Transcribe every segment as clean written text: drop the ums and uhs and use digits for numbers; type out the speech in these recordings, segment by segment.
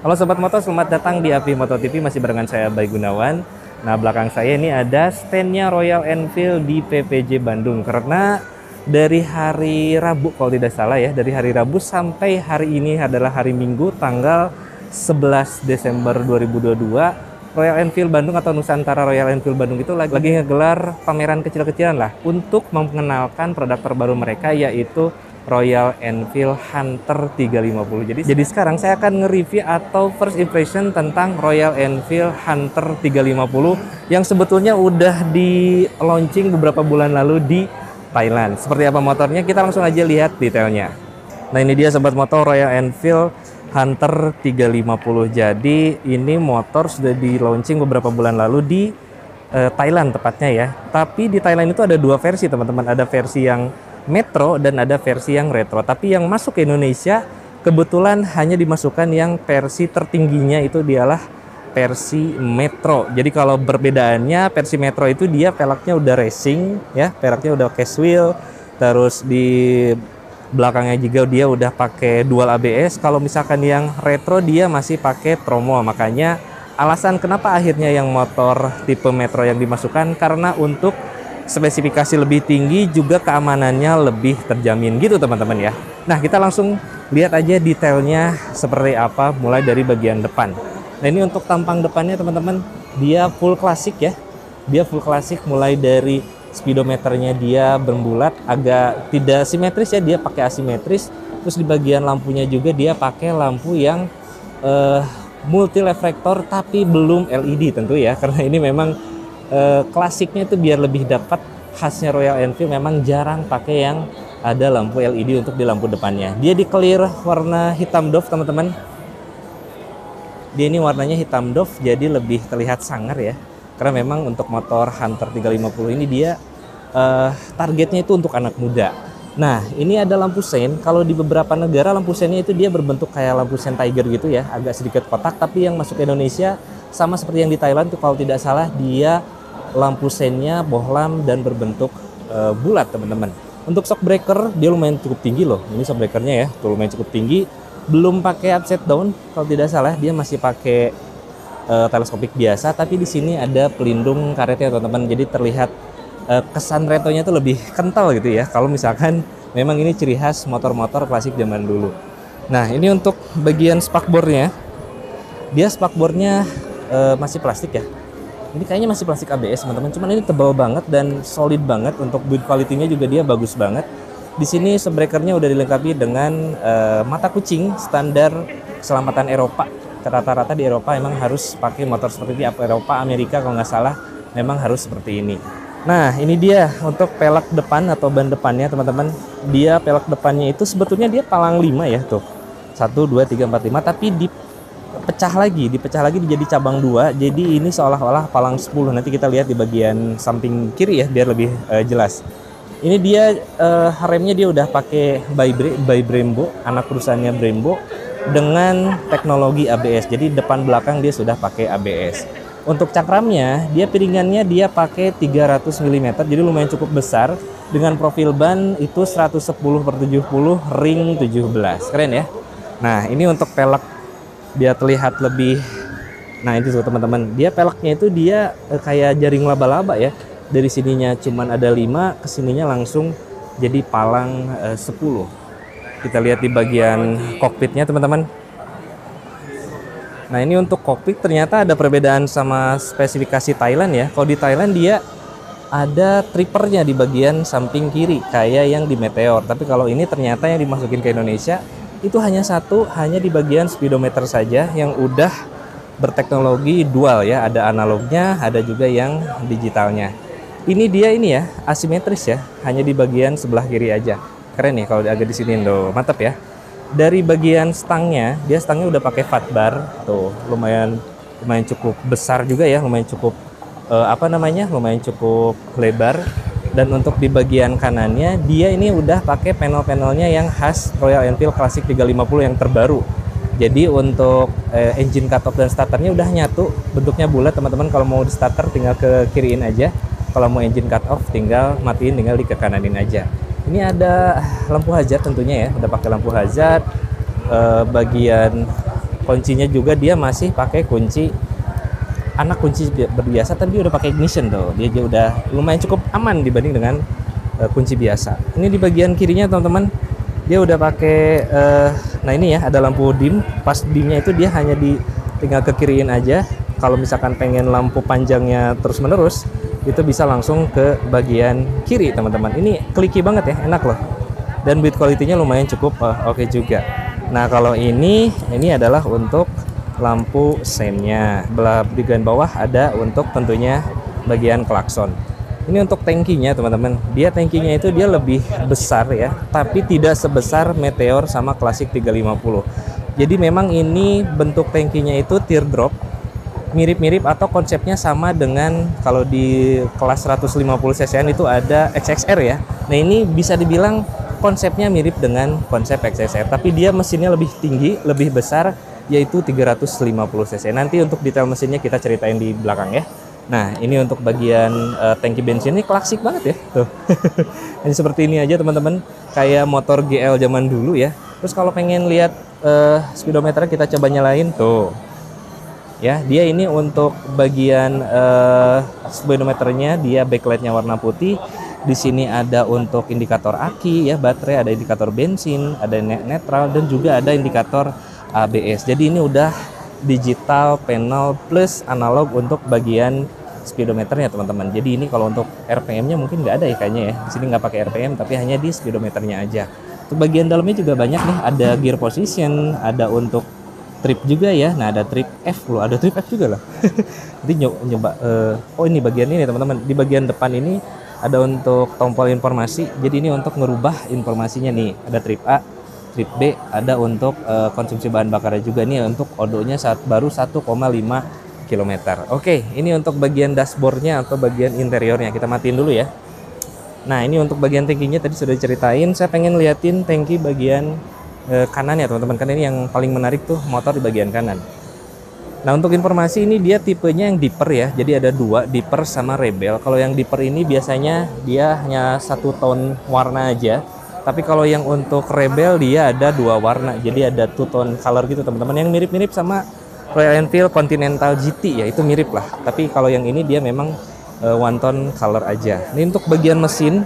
Halo Sobat Moto, selamat datang di AVI Moto TV, masih barengan saya Bay Gunawan. Nah, belakang saya ini ada standnya Royal Enfield di PPJ Bandung. Karena dari hari Rabu, kalau tidak salah ya, dari hari Rabu sampai hari ini adalah hari Minggu, tanggal 11 Desember 2022, Royal Enfield Bandung atau Nusantara Royal Enfield Bandung itu lagi ngegelar pameran kecil-kecilan lah untuk mengenalkan produk terbaru mereka, yaitu Royal Enfield Hunter 350. Jadi sekarang saya akan nge-review atau first impression tentang Royal Enfield Hunter 350 yang sebetulnya udah di launching beberapa bulan lalu di Thailand. Seperti apa motornya? Kita langsung aja lihat detailnya. Nah, ini dia Sobat Motor, Royal Enfield Hunter 350. Jadi ini motor sudah di launching beberapa bulan lalu di Thailand tepatnya ya. Tapi di Thailand itu ada dua versi teman-teman. Ada versi yang Metro dan ada versi yang retro. Tapi yang masuk ke Indonesia kebetulan hanya dimasukkan yang versi tertingginya, itu dialah versi Metro. Jadi kalau perbedaannya, versi Metro itu dia peleknya udah racing ya, peleknya udah case wheel, terus di belakangnya juga dia udah pakai dual ABS. Kalau misalkan yang retro dia masih pakai promo. Makanya alasan kenapa akhirnya yang motor tipe Metro yang dimasukkan, karena untuk spesifikasi lebih tinggi, juga keamanannya lebih terjamin gitu teman-teman ya. Nah, kita langsung lihat aja detailnya seperti apa, mulai dari bagian depan. Nah, ini untuk tampang depannya teman-teman, dia full klasik ya. Dia full klasik, mulai dari speedometernya dia berbulat, agak tidak simetris ya, dia pakai asimetris. Terus di bagian lampunya juga dia pakai lampu yang multi reflektor tapi belum LED tentu ya, karena ini memang klasiknya itu biar lebih dapat khasnya Royal Enfield, memang jarang pakai yang ada lampu LED untuk di lampu depannya. Dia di clear warna hitam doff teman-teman. Dia ini warnanya hitam doff, jadi lebih terlihat sangar ya. Karena memang untuk motor Hunter 350 ini dia targetnya itu untuk anak muda. Nah, ini ada lampu sein. Kalau di beberapa negara lampu seinnya itu dia berbentuk kayak lampu sein Tiger gitu ya, agak sedikit kotak. Tapi yang masuk ke Indonesia sama seperti yang di Thailand tuh, kalau tidak salah dia lampu seinnya bohlam dan berbentuk bulat teman-teman. Untuk shock breaker dia lumayan cukup tinggi loh. Ini shock breakernya ya, tuh lumayan cukup tinggi. Belum pakai upside down kalau tidak salah, dia masih pakai teleskopik biasa. Tapi di sini ada pelindung karetnya teman-teman. Jadi terlihat kesan retronya itu lebih kental gitu ya. Kalau misalkan memang ini ciri khas motor-motor klasik zaman dulu. Nah, ini untuk bagian spakbornya. Dia spakbornya masih plastik ya. Ini kayaknya masih plastik ABS teman-teman, cuman ini tebal banget dan solid banget. Untuk build quality-nya juga dia bagus banget. Di sini shockbreaker-nya udah dilengkapi dengan mata kucing standar keselamatan Eropa. Rata-rata di Eropa emang harus pakai motor seperti ini. Eropa, Amerika kalau nggak salah memang harus seperti ini. Nah, ini dia untuk pelek depan atau ban depannya teman-teman. Dia pelek depannya itu sebetulnya dia palang 5 ya tuh. 1, 2, 3, 4, 5, tapi dipecah lagi jadi cabang 2. Jadi ini seolah-olah palang 10. Nanti kita lihat di bagian samping kiri ya biar lebih jelas. Ini dia remnya dia udah pakai by Brembo, anak perusahaannya Brembo, dengan teknologi ABS. Jadi depan belakang dia sudah pakai ABS. Untuk cakramnya, dia piringannya dia pakai 300 mm, jadi lumayan cukup besar, dengan profil ban itu 110/70 ring 17. Keren ya. Nah, ini untuk pelek dia terlihat lebih, nah itu tuh teman-teman, dia peleknya itu dia kayak jaring laba-laba ya. Dari sininya cuman ada 5, kesininya langsung jadi palang 10. Kita lihat di bagian kokpitnya teman-teman. Nah, ini untuk kokpit ternyata ada perbedaan sama spesifikasi Thailand ya. Kalau di Thailand dia ada trippernya di bagian samping kiri kayak yang di Meteor. Tapi kalau ini ternyata yang dimasukin ke Indonesia itu hanya satu, hanya di bagian speedometer saja yang udah berteknologi dual ya. Ada analognya, ada juga yang digitalnya. Ini dia ini ya, asimetris ya, hanya di bagian sebelah kiri aja. Keren nih kalau agak di sini tuh, mantap ya. Dari bagian stangnya, dia stangnya udah pakai fat bar, tuh lumayan cukup besar juga ya, lumayan cukup lumayan cukup lebar. Dan untuk di bagian kanannya, dia ini udah pakai panel-panelnya yang khas Royal Enfield Classic 350 yang terbaru. Jadi untuk engine cut off dan starternya udah nyatu, bentuknya bulat teman-teman. Kalau mau di starter tinggal ke kiriin aja, kalau mau engine cut off tinggal matiin, tinggal di ke kananin aja. Ini ada lampu hazard tentunya ya, udah pakai lampu hazard. Bagian Kuncinya juga dia masih pakai kunci anak kunci berbiasa, tapi dia udah pakai ignition tuh. Dia udah lumayan cukup aman dibanding dengan kunci biasa. Ini di bagian kirinya teman-teman, dia udah pakai nah ini ya, ada lampu dim. Pas dimnya itu dia hanya tinggal ke kiriin aja. Kalau misalkan pengen lampu panjangnya terus menerus, itu bisa langsung ke bagian kiri teman-teman. Ini clicky banget ya, enak loh. Dan build quality-nya lumayan cukup oke juga. Nah kalau ini adalah untuk lampu sennya. Di bagian bawah ada untuk tentunya bagian klakson. Ini untuk tangkinya teman-teman. Dia tangkinya itu dia lebih besar ya, tapi tidak sebesar Meteor sama Classic 350. Jadi memang ini bentuk tangkinya itu teardrop. Mirip-mirip atau konsepnya sama dengan kalau di kelas 150 cc itu ada XXR ya. Nah ini bisa dibilang konsepnya mirip dengan konsep XXR, tapi dia mesinnya lebih tinggi, lebih besar, yaitu 350 cc. Nanti untuk detail mesinnya kita ceritain di belakang ya. Nah ini untuk bagian tangki bensin ini klasik banget ya tuh. Ini seperti ini aja teman-teman, kayak motor GL zaman dulu ya. Terus kalau pengen lihat speedometer, kita coba nyalain tuh ya. Dia ini untuk bagian speedometernya, dia backlightnya warna putih. Di sini ada untuk indikator aki ya, baterai, ada indikator bensin, ada netral, dan juga ada indikator ABS. Jadi ini udah digital panel plus analog untuk bagian speedometernya teman-teman. Jadi ini kalau untuk RPM-nya mungkin nggak ada ya kayaknya ya. Di sini nggak pakai RPM, tapi hanya di speedometernya aja. Untuk bagian dalamnya juga banyak nih, ada gear position, ada untuk trip juga ya. Nah ada trip F loh, ada trip F juga lah. Nanti nyoba oh ini bagian ini teman-teman. Di bagian depan ini ada untuk tombol informasi. Jadi ini untuk ngerubah informasinya nih. Ada trip A, trip B, ada untuk konsumsi bahan bakarnya juga nih, untuk odonya baru 1,5 km. Oke, ini untuk bagian dashboardnya atau bagian interiornya. Kita matiin dulu ya. Nah ini untuk bagian tangkinya tadi sudah diceritain. Saya pengen liatin tangki bagian kanan ya teman-teman, kan ini yang paling menarik tuh, motor di bagian kanan. Nah untuk informasi, ini dia tipenya yang Dipper ya, jadi ada dua, Dipper sama Rebel. Kalau yang Dipper ini biasanya dia hanya satu tone warna aja, tapi kalau yang untuk Rebel dia ada dua warna, jadi ada two tone color gitu teman-teman, yang mirip-mirip sama Royal Enfield Continental GT ya, itu mirip lah. Tapi kalau yang ini dia memang one tone color aja. Ini untuk bagian mesin,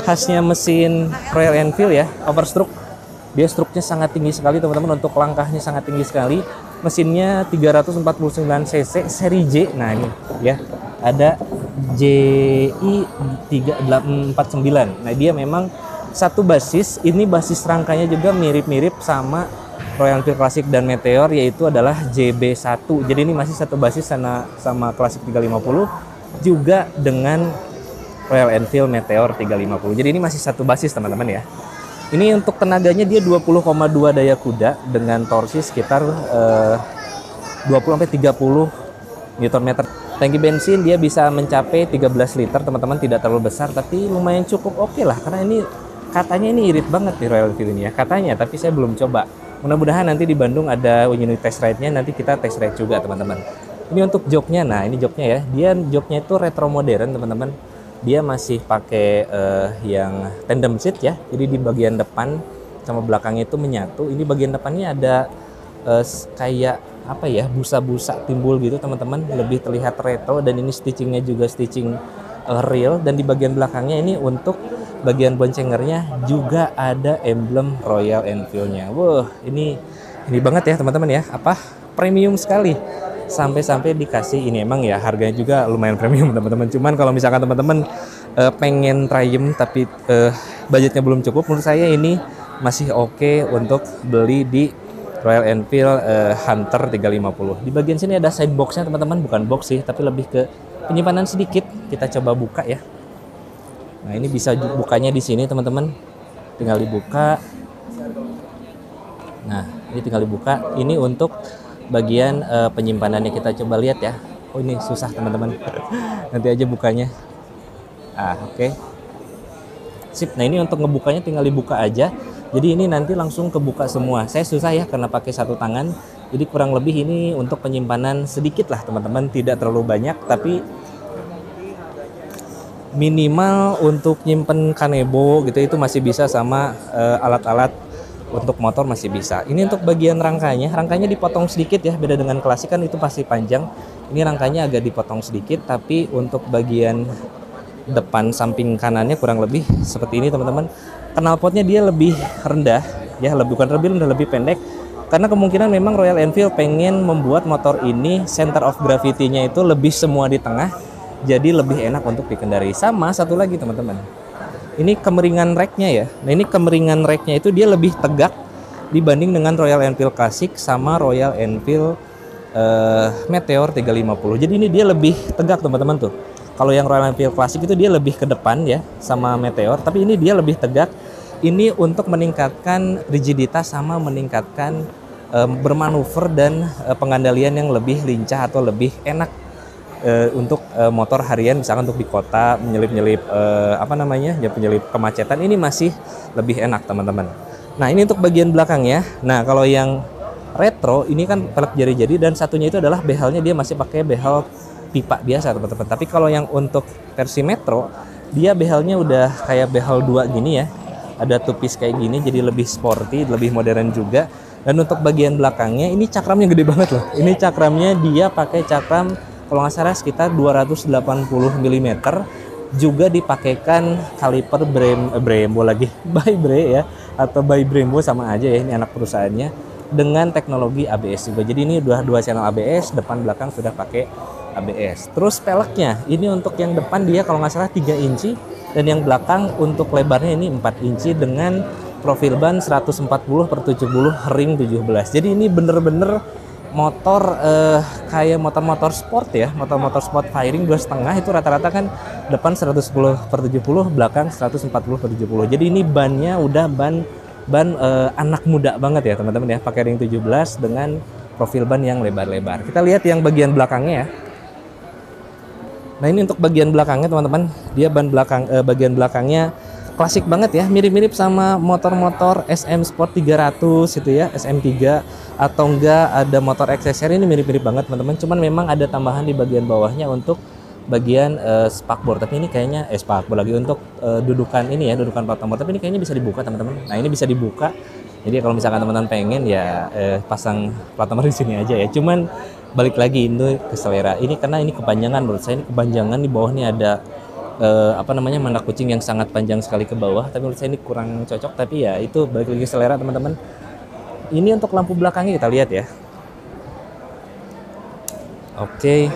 khasnya mesin Royal Enfield ya, overstroke. Dia struknya sangat tinggi sekali teman-teman, untuk langkahnya sangat tinggi sekali. Mesinnya 349 cc seri J. Nah ini ya, ada JI 349. Nah dia memang satu basis. Ini basis rangkanya juga mirip-mirip sama Royal Enfield Classic dan Meteor, yaitu adalah JB1. Jadi ini masih satu basis sama Classic 350 juga dengan Royal Enfield Meteor 350. Jadi ini masih satu basis teman-teman ya. Ini untuk tenaganya dia 20,2 daya kuda dengan torsi sekitar 20-30 Nm. Tangki bensin dia bisa mencapai 13 liter teman-teman, tidak terlalu besar tapi lumayan cukup oke lah, karena ini katanya ini irit banget di Royal Enfield ini ya katanya, tapi saya belum coba. Mudah-mudahan nanti di Bandung ada unit test ride-nya, nanti kita test ride juga teman-teman. Ini untuk joknya, nah ini joknya ya, dia joknya itu retro modern teman-teman. Dia masih pakai yang tandem seat ya, jadi di bagian depan sama belakangnya itu menyatu. Ini bagian depannya ada kayak apa ya, busa-busa timbul gitu teman-teman, lebih terlihat retro, dan ini stitchingnya juga stitching real. Dan di bagian belakangnya ini untuk bagian boncengernya juga ada emblem Royal Enfield-nya. Wah ini banget ya teman-teman ya, apa premium sekali. Sampai-sampai dikasih ini, emang ya harganya juga lumayan premium teman-teman. Cuman kalau misalkan teman-teman pengen Triumph tapi budgetnya belum cukup, menurut saya ini masih oke untuk beli di Royal Enfield Hunter 350. Di bagian sini ada side box-nya teman-teman, bukan box sih, tapi lebih ke penyimpanan sedikit. Kita coba buka ya. Nah ini bisa bukanya di sini teman-teman, tinggal dibuka. Nah ini tinggal dibuka. Ini untuk bagian penyimpanannya, kita coba lihat ya. Oh ini susah teman-teman. Nanti aja bukanya. Oke. Sip. Nah ini untuk ngebukanya tinggal dibuka aja. Jadi ini nanti langsung kebuka semua. Saya susah ya karena pakai satu tangan. Jadi kurang lebih ini untuk penyimpanan sedikit lah teman-teman, tidak terlalu banyak, tapi minimal untuk nyimpen kanebo gitu itu masih bisa sama alat-alat untuk motor masih bisa. Ini untuk bagian rangkanya dipotong sedikit ya, beda dengan klasik kan itu pasti panjang. Ini rangkanya agak dipotong sedikit, tapi untuk bagian depan samping kanannya kurang lebih seperti ini teman-teman. Knalpotnya dia lebih rendah ya, bukan lebih rendah, lebih pendek. Karena kemungkinan memang Royal Enfield pengen membuat motor ini center of gravity-nya itu lebih semua di tengah, jadi lebih enak untuk dikendari. Sama satu lagi teman-teman, ini kemeringan racknya ya. Nah ini kemeringan racknya itu dia lebih tegak dibanding dengan Royal Enfield Classic sama Royal Enfield Meteor 350. Jadi ini dia lebih tegak teman-teman tuh. Kalau yang Royal Enfield Classic itu dia lebih ke depan ya sama Meteor, tapi ini dia lebih tegak. Ini untuk meningkatkan rigiditas sama meningkatkan bermanuver dan pengendalian yang lebih lincah atau lebih enak untuk motor harian, misalkan untuk di kota menyelip-nyelip penyelip kemacetan, ini masih lebih enak teman-teman. Nah ini untuk bagian belakangnya. Nah kalau yang retro ini kan pelek jari-jari, dan satunya itu adalah behelnya dia masih pakai behel pipa biasa teman-teman. Tapi kalau yang untuk versi Metro dia behelnya udah kayak behel 2 gini ya, ada tupis kayak gini, jadi lebih sporty, lebih modern juga. Dan untuk bagian belakangnya ini cakramnya gede banget loh. Ini cakramnya dia pakai cakram kalau nggak salah sekitar 280 mm, juga dipakaikan kaliper Brembo lagi, by Bre ya, atau by Brembo sama aja ya, ini anak perusahaannya, dengan teknologi ABS juga. Jadi ini dua channel ABS, depan belakang sudah pakai ABS. Terus peleknya ini untuk yang depan dia kalau nggak salah 3 inci, dan yang belakang untuk lebarnya ini 4 inci dengan profil ban 140/70 ring 17. Jadi ini bener-bener motor kayak motor-motor sport ya, motor-motor sport firing 2,5 itu rata-rata kan depan 110/70, belakang 140/70. Jadi ini bannya udah ban anak muda banget ya teman-teman ya, pakai ring 17 dengan profil ban yang lebar-lebar. Kita lihat yang bagian belakangnya ya. Nah ini untuk bagian belakangnya teman-teman, dia bagian belakangnya klasik banget ya, mirip-mirip sama motor-motor SM Sport 300 itu ya, SM3 atau enggak ada motor XSR, ini mirip-mirip banget teman-teman. Cuman memang ada tambahan di bagian bawahnya untuk bagian spakbor, tapi ini kayaknya spakbor lagi untuk dudukan ini ya, dudukan plat nomor, tapi ini kayaknya bisa dibuka teman-teman. Nah ini bisa dibuka, jadi kalau misalkan teman-teman pengen ya pasang plat nomor di sini aja ya. Cuman balik lagi itu ke selera ini, karena ini kepanjangan menurut saya, ini kepanjangan di bawah ini ada mandak kucing yang sangat panjang sekali ke bawah, tapi menurut saya ini kurang cocok, tapi ya itu balik lagi ke selera teman-teman. Ini untuk lampu belakangnya kita lihat ya. Oke.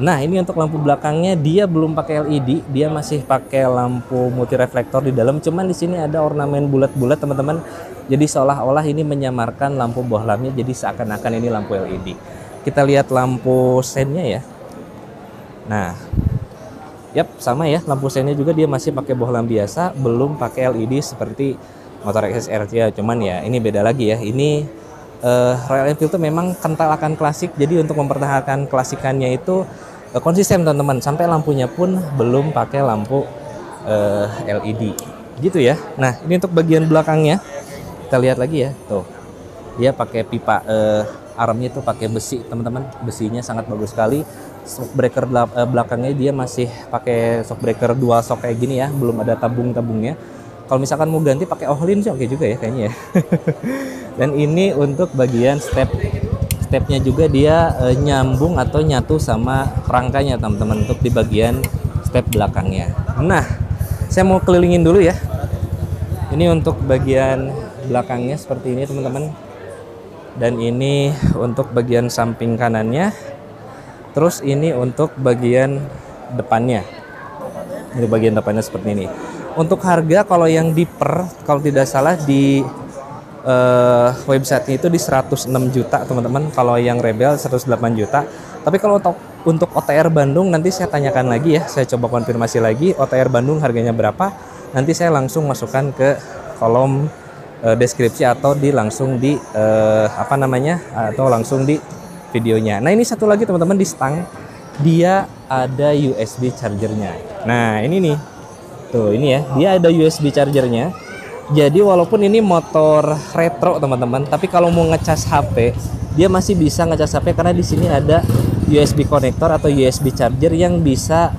Nah ini untuk lampu belakangnya dia belum pakai LED, dia masih pakai lampu multi reflektor di dalam, cuman di sini ada ornamen bulat-bulat teman-teman. Jadi seolah-olah ini menyamarkan lampu bohlamnya, jadi seakan-akan ini lampu LED. Kita lihat lampu sennya ya. Nah, sama ya, lampu sennya juga dia masih pakai bohlam biasa, belum pakai LED seperti motor XSR ya. Cuman ya ini beda lagi ya. Ini Royal Enfield itu memang kental akan klasik, jadi untuk mempertahankan klasikannya itu konsisten teman-teman, sampai lampunya pun belum pakai lampu LED gitu ya. Nah ini untuk bagian belakangnya kita lihat lagi ya, tuh dia pakai pipa armnya itu pakai besi teman-teman, besinya sangat bagus sekali. Shock breaker belakangnya dia masih pakai shock breaker dual shock kayak gini ya, belum ada tabung-tabungnya. Kalau misalkan mau ganti pakai Ohlin sih oke juga ya kayaknya ya. Dan ini untuk bagian stepnya juga dia nyambung atau nyatu sama rangkanya teman-teman, untuk di bagian step belakangnya. Nah saya mau kelilingin dulu ya. Ini untuk bagian belakangnya seperti ini teman-teman, dan ini untuk bagian samping kanannya. Terus ini untuk bagian depannya. Ini bagian depannya seperti ini. Untuk harga kalau yang diper, kalau tidak salah di websitenya itu di 106 juta teman-teman. Kalau yang Rebel 108 juta. Tapi kalau untuk OTR Bandung nanti saya tanyakan lagi ya, saya coba konfirmasi lagi OTR Bandung harganya berapa. Nanti saya langsung masukkan ke kolom deskripsi atau langsung di atau langsung di videonya. Nah ini satu lagi teman-teman, di stang dia ada USB chargernya. Nah ini nih, tuh ini ya, dia ada USB chargernya. Jadi walaupun ini motor retro teman-teman, tapi kalau mau ngecas HP dia masih bisa ngecas HP, karena di sini ada USB konektor atau USB charger yang bisa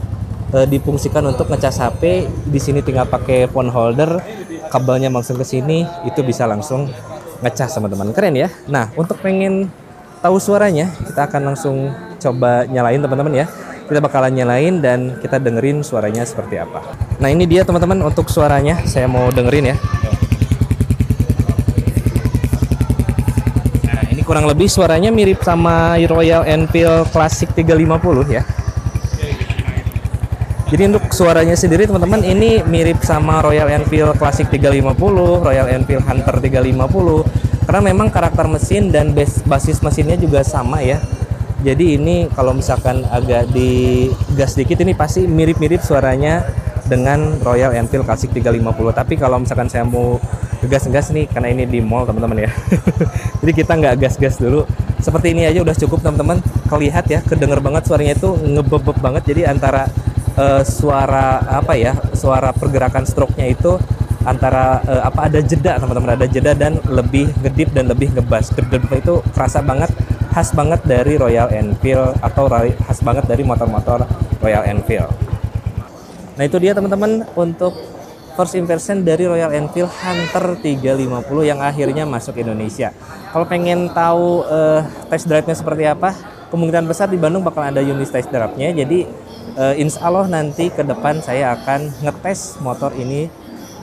difungsikan untuk ngecas HP. Di sini tinggal pakai phone holder, kabelnya langsung ke sini, itu bisa langsung ngecas teman-teman. Keren ya. Nah, untuk pengen tahu suaranya, kita akan langsung coba nyalain teman-teman ya. Kita bakalan nyalain dan kita dengerin suaranya seperti apa. Nah, ini dia teman-teman untuk suaranya. Saya mau dengerin ya. Nah, ini kurang lebih suaranya mirip sama Royal Enfield Classic 350 ya. Jadi untuk suaranya sendiri teman-teman ini mirip sama Royal Enfield Classic 350, Royal Enfield Hunter 350. Karena memang karakter mesin dan basis mesinnya juga sama ya. Jadi ini kalau misalkan agak digas dikit ini pasti mirip-mirip suaranya dengan Royal Enfield Classic 350. Tapi kalau misalkan saya mau gas-gas nih, karena ini di mall teman-teman ya. Jadi kita nggak gas-gas dulu. Seperti ini aja udah cukup teman-teman. Kelihat ya, kedenger banget suaranya itu ngebebeb banget. Jadi antara suara apa ya, suara pergerakan stroke-nya itu antara ada jeda teman-teman, ada jeda dan lebih ngedip dan lebih ngebas. Gedep itu kerasa banget, khas banget dari Royal Enfield atau khas banget dari motor-motor Royal Enfield. Nah, itu dia teman-teman untuk first impression dari Royal Enfield Hunter 350 yang akhirnya masuk Indonesia. Kalau pengen tahu test drive-nya seperti apa, kemungkinan besar di Bandung bakal ada unit test drive-nya. Jadi insya Allah nanti ke depan saya akan ngetes motor ini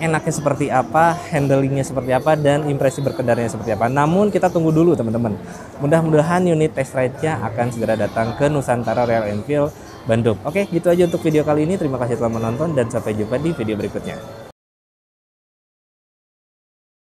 enaknya seperti apa, handlingnya seperti apa, dan impresi berkendaranya seperti apa. Namun kita tunggu dulu teman-teman. Mudah-mudahan unit test ride-nya akan segera datang ke Nusantara Royal Enfield Bandung. Oke, gitu aja untuk video kali ini. Terima kasih telah menonton dan sampai jumpa di video berikutnya.